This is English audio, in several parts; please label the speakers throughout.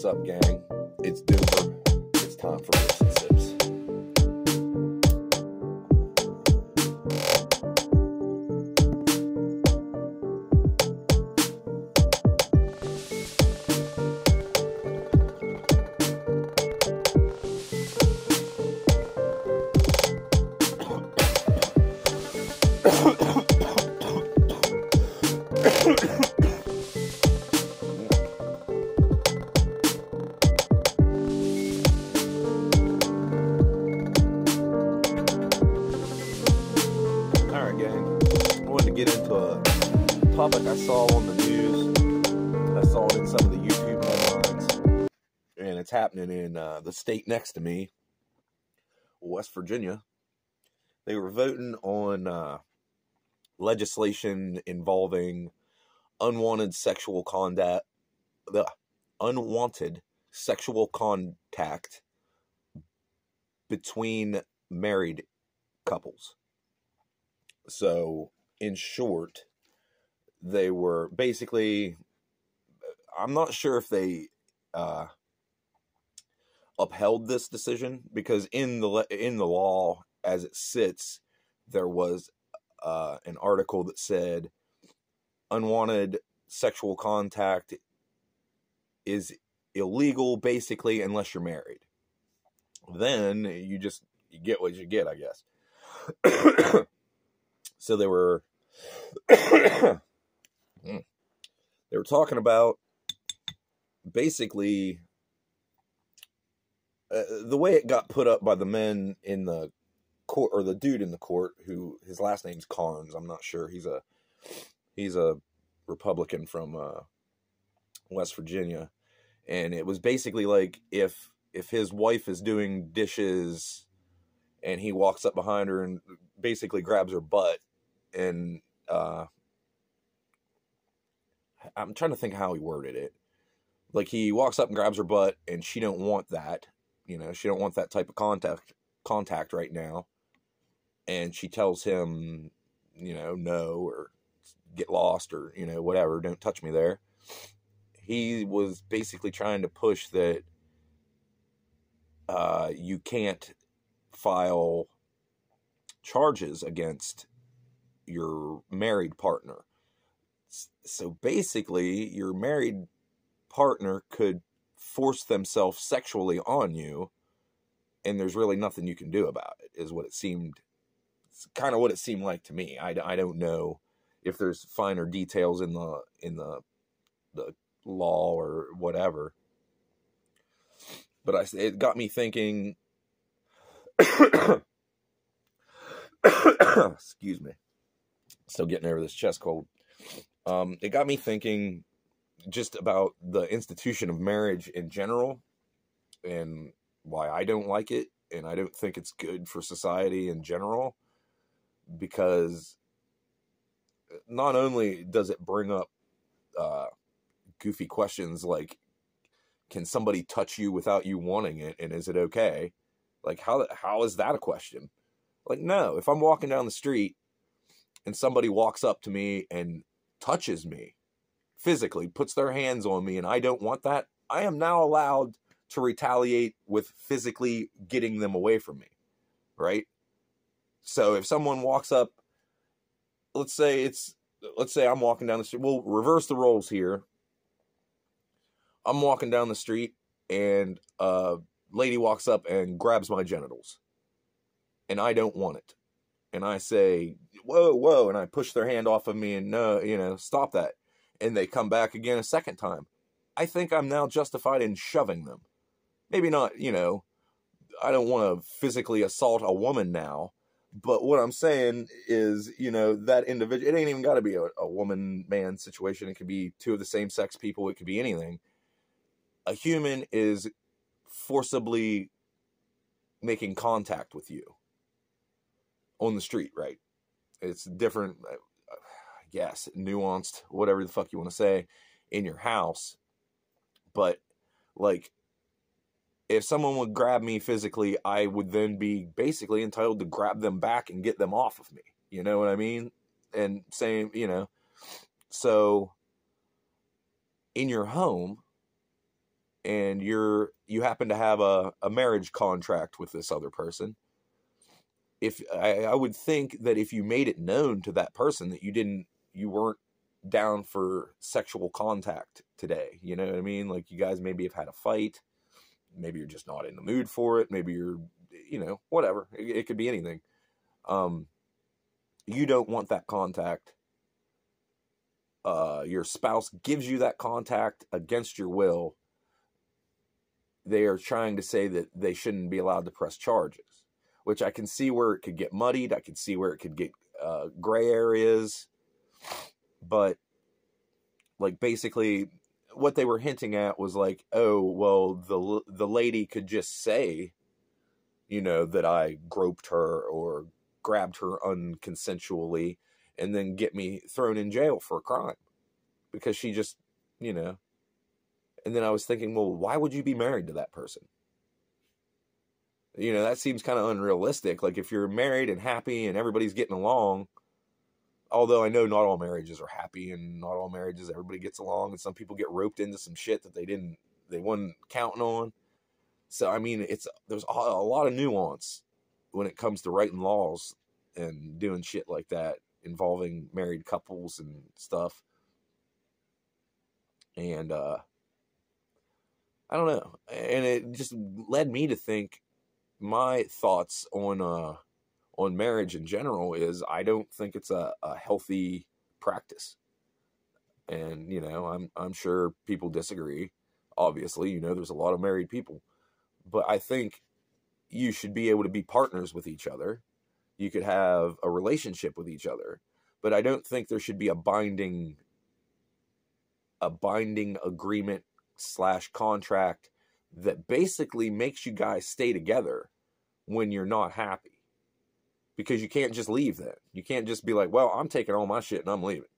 Speaker 1: What's up, gang? It's Denver. It's time for Rips and Sips. Alright, gang. I wanted to get into a topic I saw on the news. I saw it in some of the YouTube headlines. And it's happening in the state next to me, West Virginia. They were voting on legislation involving unwanted sexual contact between married couples. So, in short, they were basically, I'm not sure if they upheld this decision, because in the law as it sits, there was an article that said unwanted sexual contact is illegal basically unless you're married. Then you get what you get, I guess. So they were talking about basically the way it got put up by the men in the court, or the dude in the court, who his last name's Carnes. I'm not sure. He's a Republican from West Virginia, and it was basically like if his wife is doing dishes and he walks up behind her and basically grabs her butt, and I'm trying to think how he worded it. Like, he walks up and grabs her butt, and she don't want that. You know, she don't want that type of contact right now. And she tells him, you know, no, or get lost, or, you know, whatever, don't touch me there. He was basically trying to push that you can't file charges against your married partner. So basically, your married partner could force themselves sexually on you, and there's really nothing you can do about it, is what it seemed. It's kind of what it seemed like to me. I don't know if there's finer details in the law or whatever, but it got me thinking. Excuse me. Still getting over this chest cold. It got me thinking just about the institution of marriage in general, and why I don't like it, and I don't think it's good for society in general, because not only does it bring up goofy questions like, can somebody touch you without you wanting it, and is it okay? Like, how is that a question? Like, no, if I'm walking down the street and somebody walks up to me and touches me physically, puts their hands on me, and I don't want that, I am now allowed to retaliate with physically getting them away from me, right? So if someone walks up, let's say I'm walking down the street. We'll reverse the roles here. I'm walking down the street, and a lady walks up and grabs my genitals, and I don't want it. And I say, whoa, whoa, and I push their hand off of me, and no, you know, stop that. And they come back again a second time. I think I'm now justified in shoving them. Maybe not, you know, I don't want to physically assault a woman now, but what I'm saying is, you know, that individual, it ain't even got to be a woman-man situation. It could be two of the same sex people. It could be anything. A human is forcibly making contact with you on the street, right? It's different, I guess, nuanced, whatever the fuck you want to say, in your house. But, like, if someone would grab me physically, I would then be basically entitled to grab them back and get them off of me. You know what I mean? And saying, you know, so in your home, and you happen to have a marriage contract with this other person, if I would think that if you made it known to that person that you weren't down for sexual contact today, you know what I mean? Like, you guys maybe have had a fight, maybe you're just not in the mood for it, maybe you're, whatever. It could be anything. You don't want that contact. Your spouse gives you that contact against your will. They are trying to say that they shouldn't be allowed to press charges, which I can see where it could get muddied. I can see where it could get gray areas. But, like, basically what they were hinting at was like, oh, well, the lady could just say, that I groped her or grabbed her unconsensually, and then get me thrown in jail for a crime because she just, And then I was thinking, well, why would you be married to that person? That seems kind of unrealistic. Like, if you're married and happy and everybody's getting along, although I know not all marriages are happy and not all marriages everybody gets along, and some people get roped into some shit that they weren't counting on. So, I mean, there's a lot of nuance when it comes to writing laws and doing shit like that involving married couples and stuff. And, I don't know. And it just led me to think my thoughts on marriage in general is I don't think it's a healthy practice. And, I'm sure people disagree. Obviously, there's a lot of married people. But I think you should be able to be partners with each other. You could have a relationship with each other. But I don't think there should be a binding agreement / contract that basically makes you guys stay together when you're not happy. Because you can't just leave then. You can't just be like, well, I'm taking all my shit and I'm leaving.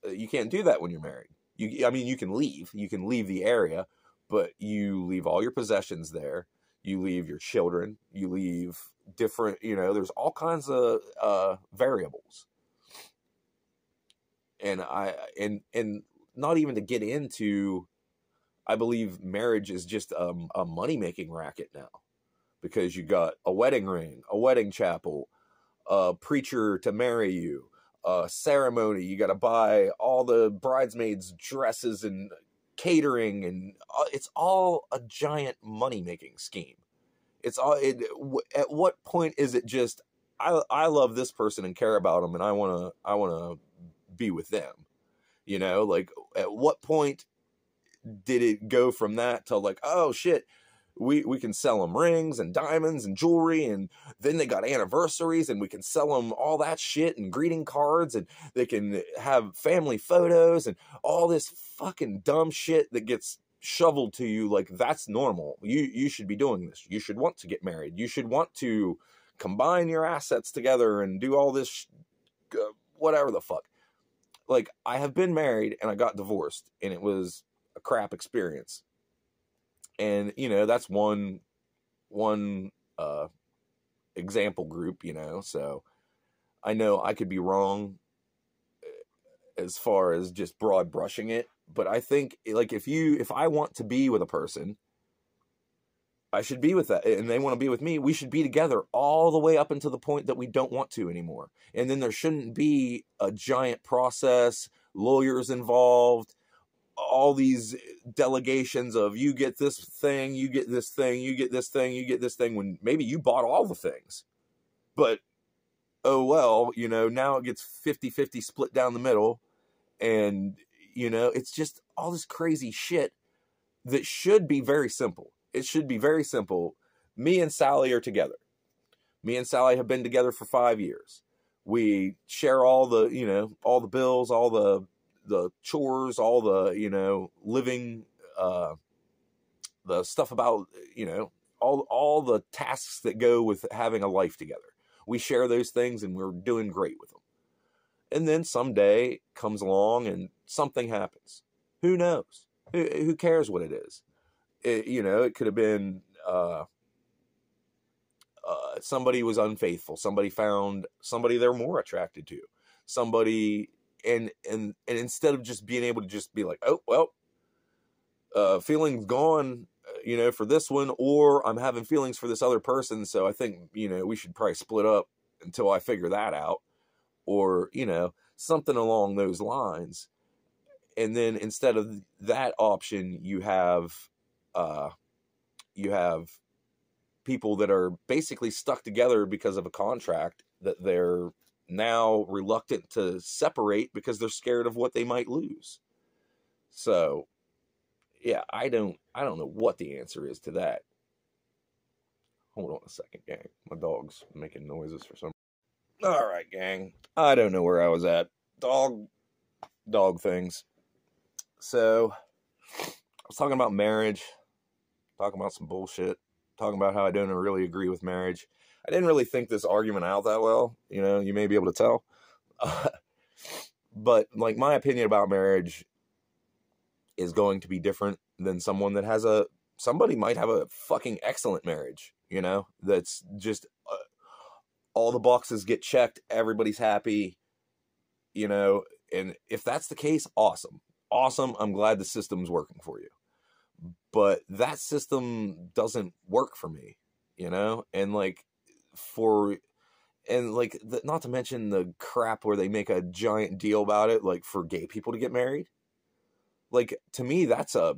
Speaker 1: You can't do that when you're married. You can leave. You can leave the area, but you leave all your possessions there. You leave your children. You leave different, there's all kinds of variables. And and not even to get into, I believe marriage is just a money-making racket now. Because you got a wedding ring, a wedding chapel, a preacher to marry you, a ceremony. You got to buy all the bridesmaids' dresses and catering, and it's all a giant money-making scheme. At what point is it just, I love this person and care about them, and I want to be with them? Like, at what point did it go from that to like, oh shit, we can sell them rings and diamonds and jewelry, and then they got anniversaries, and we can sell them all that shit and greeting cards, and they can have family photos and all this fucking dumb shit that gets shoveled to you like that's normal. You should be doing this. You should want to get married. You should want to combine your assets together and do all this whatever the fuck. Like, I have been married and I got divorced, and it was a crap experience. And, that's one example group, so I know I could be wrong as far as just broad brushing it. But I think, like, if I want to be with a person, I should be with that, and they want to be with me, we should be together all the way up until the point that we don't want to anymore. And then there shouldn't be a giant process, lawyers involved, all these delegations of you get this thing, you get this thing, you get this thing, you get this thing, when maybe you bought all the things. But, oh well, now it gets 50-50 split down the middle. And, it's just all this crazy shit that should be very simple. It should be very simple. Me and Sally are together. Me and Sally have been together for 5 years. We share all the, all the bills, all the chores, all the, living, the stuff about, all the tasks that go with having a life together. We share those things, and we're doing great with them. And then someday comes along and something happens. Who knows? Who cares what it is? It could have been somebody was unfaithful. Somebody found somebody they're more attracted to. Somebody, and instead of just being able to just be like, oh, well, feelings gone, for this one, or I'm having feelings for this other person. So I think, we should probably split up until I figure that out, or, something along those lines. And then instead of that option, you have people that are basically stuck together because of a contract that they're now reluctant to separate because they're scared of what they might lose. So, yeah, I don't know what the answer is to that. Hold on a second, gang. My dog's making noises for some. All right, gang. I don't know where I was at. Dog things. So, I was talking about marriage, talking about some bullshit, talking about how I don't really agree with marriage. I didn't really think this argument out that well. You may be able to tell. But, like, my opinion about marriage is going to be different than someone that has somebody might have a fucking excellent marriage, that's just all the boxes get checked, everybody's happy, and if that's the case, awesome. I'm glad the system's working for you. But that system doesn't work for me, and not to mention the crap where they make a giant deal about it, like for gay people to get married. Like, to me, that's a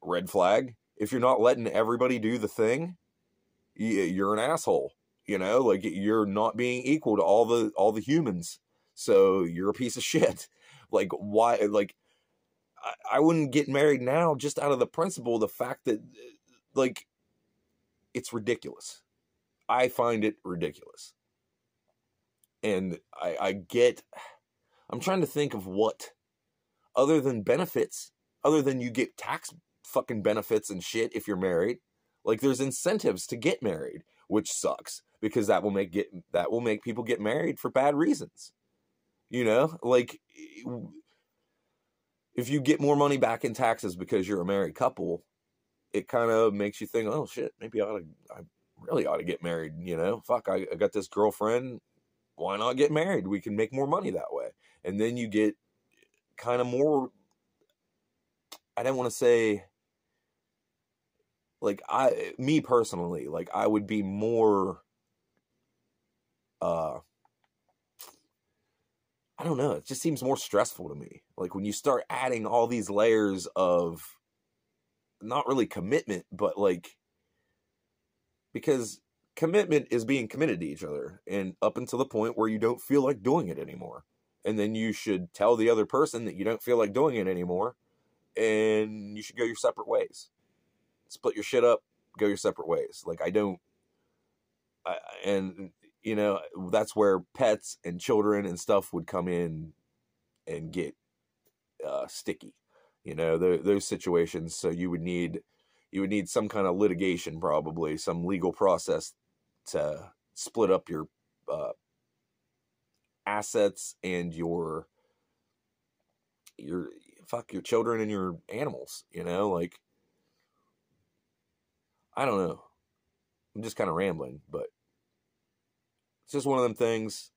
Speaker 1: red flag. If you're not letting everybody do the thing, you're an asshole. Like, you're not being equal to all the humans. So you're a piece of shit. Like, why? Like, I wouldn't get married now just out of the principle, the fact that, like, it's ridiculous. I find it ridiculous. And I'm trying to think of what, other than benefits, other than you get tax fucking benefits and shit if you're married. Like, there's incentives to get married, which sucks because that will make people get married for bad reasons. Like, if you get more money back in taxes because you're a married couple, it kind of makes you think, oh shit, maybe I really ought to get married. Fuck, I got this girlfriend. Why not get married? We can make more money that way. And then you get kind of more, I don't want to say, like, me personally, like, I would be more, I don't know, it just seems more stressful to me. Like, when you start adding all these layers of not really commitment, but like, because commitment is being committed to each other, and up until the point where you don't feel like doing it anymore. And then you should tell the other person that you don't feel like doing it anymore, and you should go your separate ways. Split your shit up, go your separate ways. Like, that's where pets and children and stuff would come in and get sticky. Those situations. So you would need some kind of litigation, probably some legal process to split up your assets and your children and your animals. Like, I don't know. I'm just kind of rambling, but it's just one of them things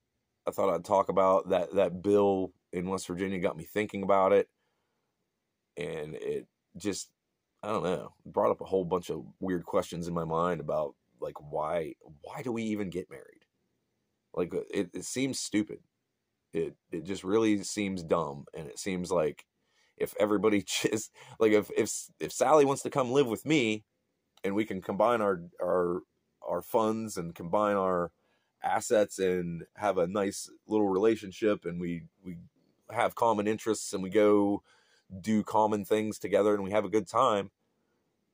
Speaker 1: I thought I'd talk about. That bill in West Virginia got me thinking about it, and it just, I don't know, brought up a whole bunch of weird questions in my mind about, like, why do we even get married? Like, it seems stupid. It just really seems dumb, and it seems like if everybody just, like, if Sally wants to come live with me, and we can combine our funds and combine our assets and have a nice little relationship, and we have common interests, and we go do common things together, and we have a good time,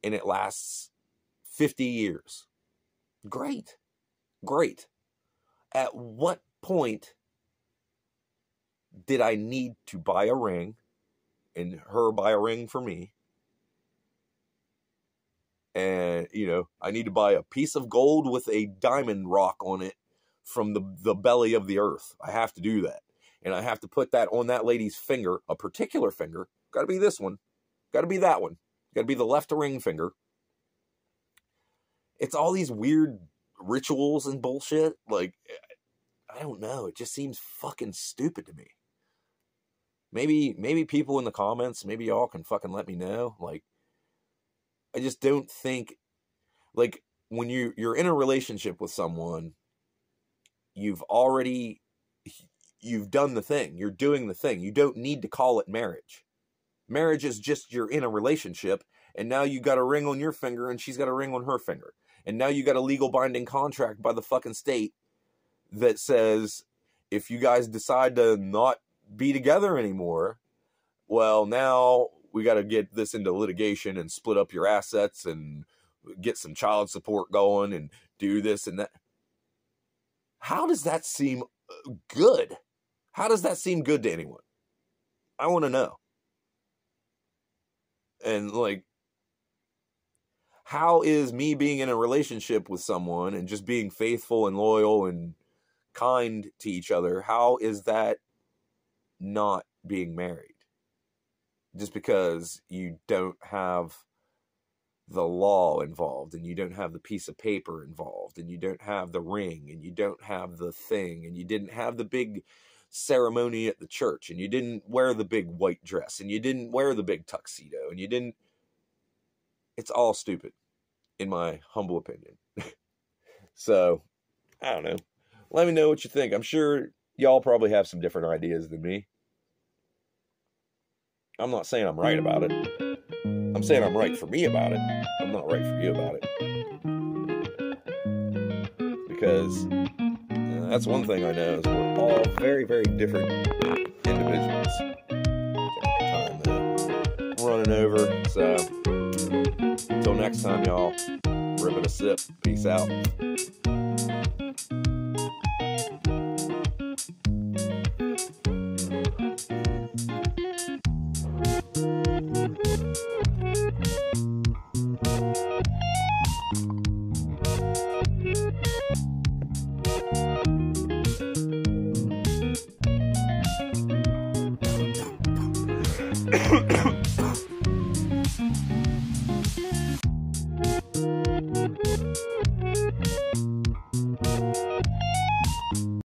Speaker 1: and it lasts 50 years. Great. At what point did I need to buy a ring and her buy a ring for me? And, I need to buy a piece of gold with a diamond rock on it from the belly of the earth. I have to do that. And I have to put that on that lady's finger, a particular finger. Got to be this one. Got to be that one. Got to be the left ring finger. It's all these weird rituals and bullshit. Like, I don't know. It just seems fucking stupid to me. Maybe people in the comments, maybe y'all can fucking let me know. Like, I just don't think, like, when you're in a relationship with someone, you've done the thing. You're doing the thing. You don't need to call it marriage. Marriage is just you're in a relationship, and now you got a ring on your finger and she's got a ring on her finger. And now you got a legal binding contract by the fucking state that says if you guys decide to not be together anymore, well, now we got to get this into litigation and split up your assets and get some child support going and do this and that. How does that seem good? How does that seem good to anyone? I want to know. And like, how is me being in a relationship with someone and just being faithful and loyal and kind to each other, how is that not being married? Just because you don't have the law involved and you don't have the piece of paper involved and you don't have the ring and you don't have the thing and you didn't have the big ceremony at the church and you didn't wear the big white dress and you didn't wear the big tuxedo and you didn't. It's all stupid, in my humble opinion. So, I don't know. Let me know what you think. I'm sure y'all probably have some different ideas than me. I'm not saying I'm right about it. I'm saying I'm right for me about it. I'm not right for you about it. Because that's one thing I know is we're all very, very different individuals. Time running over. So, until next time, y'all. Ripping a sip. Peace out.